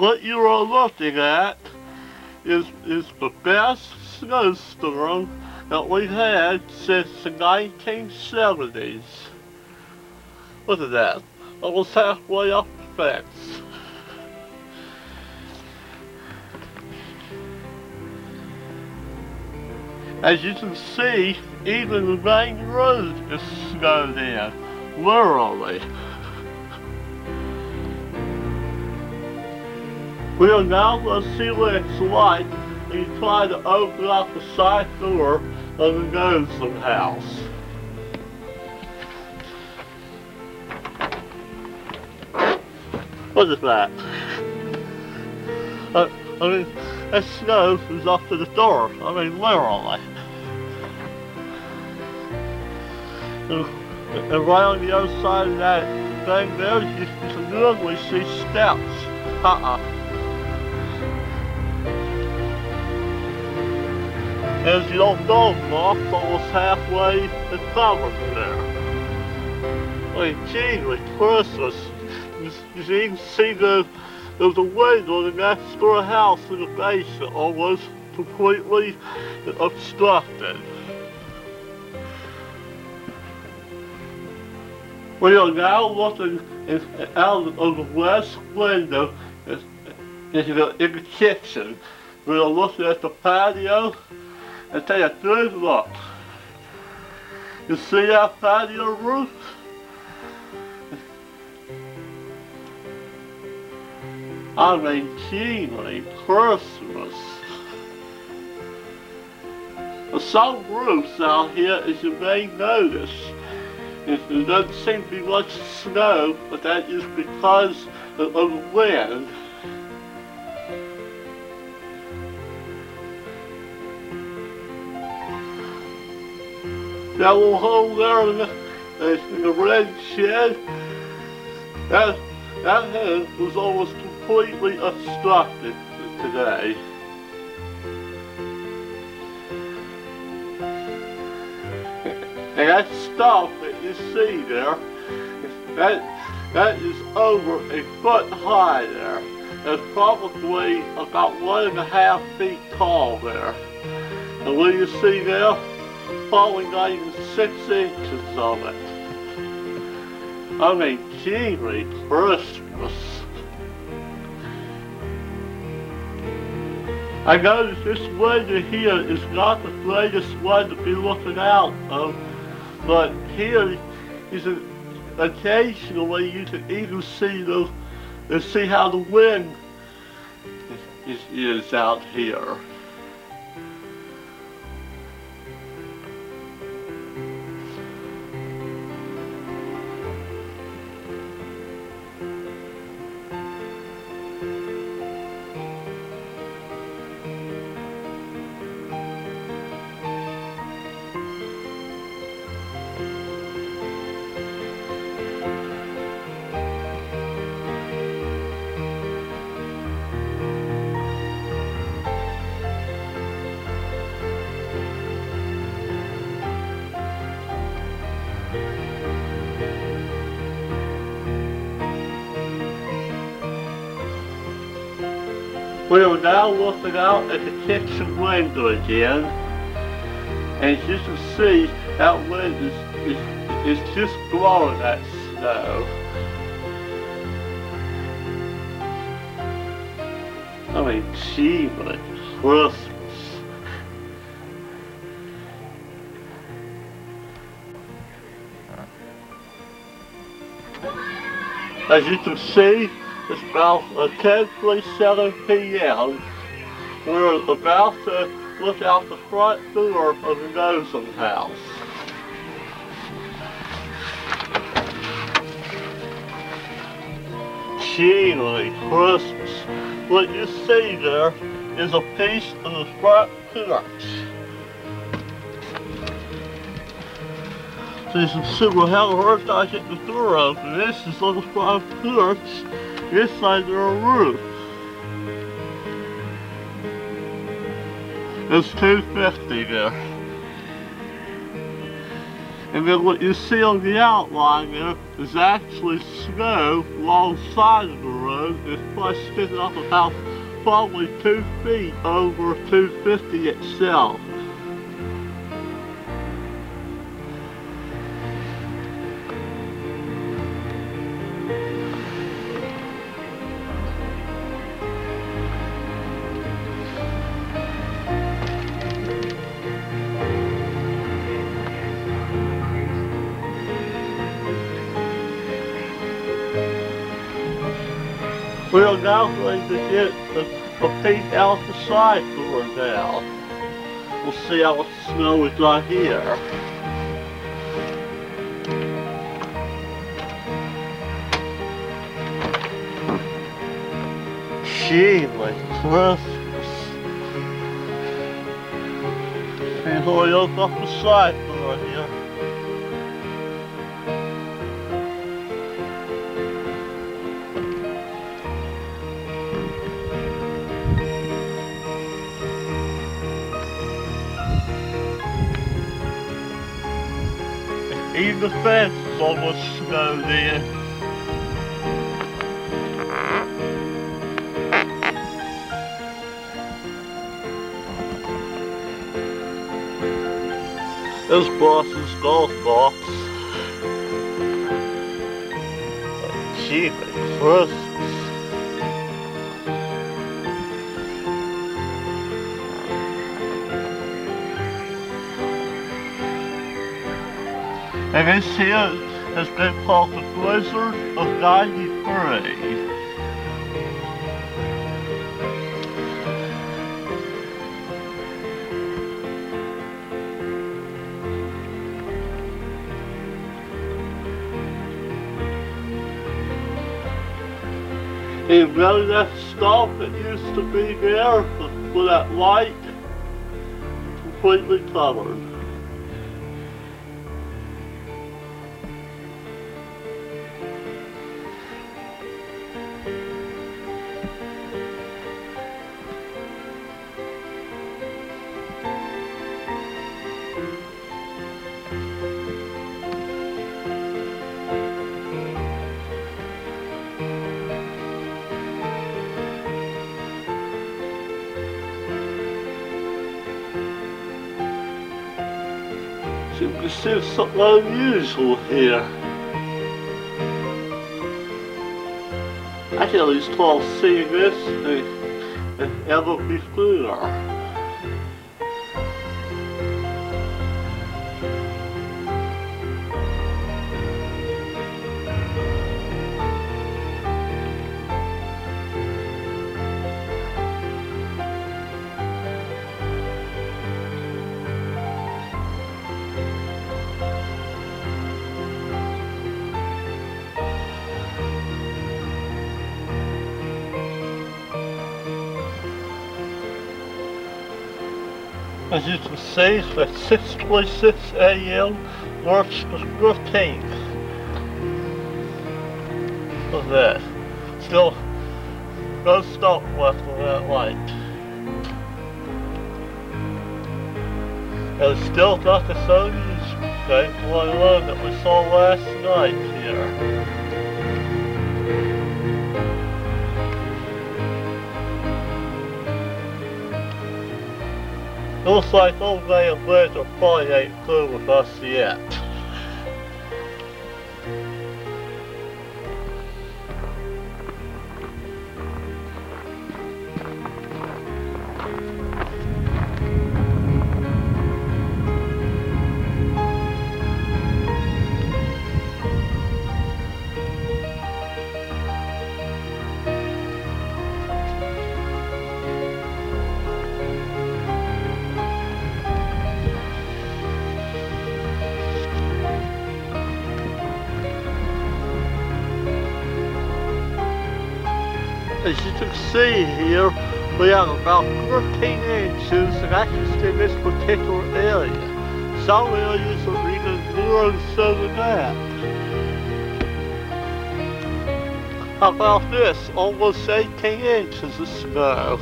What you are looking at is the best snowstorm that we've had since the 1970s. Look at that. Almost halfway up the fence. As you can see, even the main road is snowed in, literally. We are now going to see what it's like when you try to open up the side door of the Nozum house. Look at that. I mean, that snow is up to the door. I mean, literally. And right on the other side of that thing there, you can literally see steps. As you don't know, it's almost halfway to cover there. I mean, gee, with Christmas, you can see there's a window in the next door house in the basement almost completely obstructed. We are now looking out of the west window in the kitchen. We are looking at the patio and take a good look. You see that patio roof? I mean, gee, Christmas. Some roofs out here, as you may notice, there doesn't seem to be much snow, but that is because of the wind. That little hole there in the red shed, that head was almost completely obstructed today. And that stuff that you see there, that is over a foot high there. It's probably about 1.5 feet tall there. And what you see there? Probably not even 6 inches of it. I mean, gee, Christmas. I know that this window here is not the greatest one to be looking out of, but here is occasionally you can even see how the wind is out here. We are now looking out at the kitchen window again, and as you can see, that wind is just blowing that snow. I mean, gee, Christmas. As you can see, it's about 10:27 p.m. We're about to look out the front door of the Nozum house. Gee, Christmas. What you see there is a piece of the front porch. So you can see we'll have a hard time getting the door open. This is on the front porch. This side of a roof. It's 250 there. And then what you see on the outline there is actually snow alongside of the road. It's probably sticking up about probably 2 feet over 250 itself. We are now going to get a peek out the side door now. We'll see how much snow we got here. Gee, my Christmas. And we open up the side door here. Even the fence is almost snowed in. There's Boss's golf box. Gee, my Christmas. And this here has been called the Blizzard of '93. And really that stuff that used to be there for that light, completely covered. You can see something unusual here. I can at least call seeing this than ever before. As you can see, at 6:26 a.m. March the 15th. Look at that. Still no stop left on that light. And it's still not the sun shape alone that we saw last night here. Looks like old man Blizzard probably ain't through with us yet. As you can see here, we have about 13 inches and actually in this particular area. Some areas are even more so than that. How about this? Almost 18 inches of snow.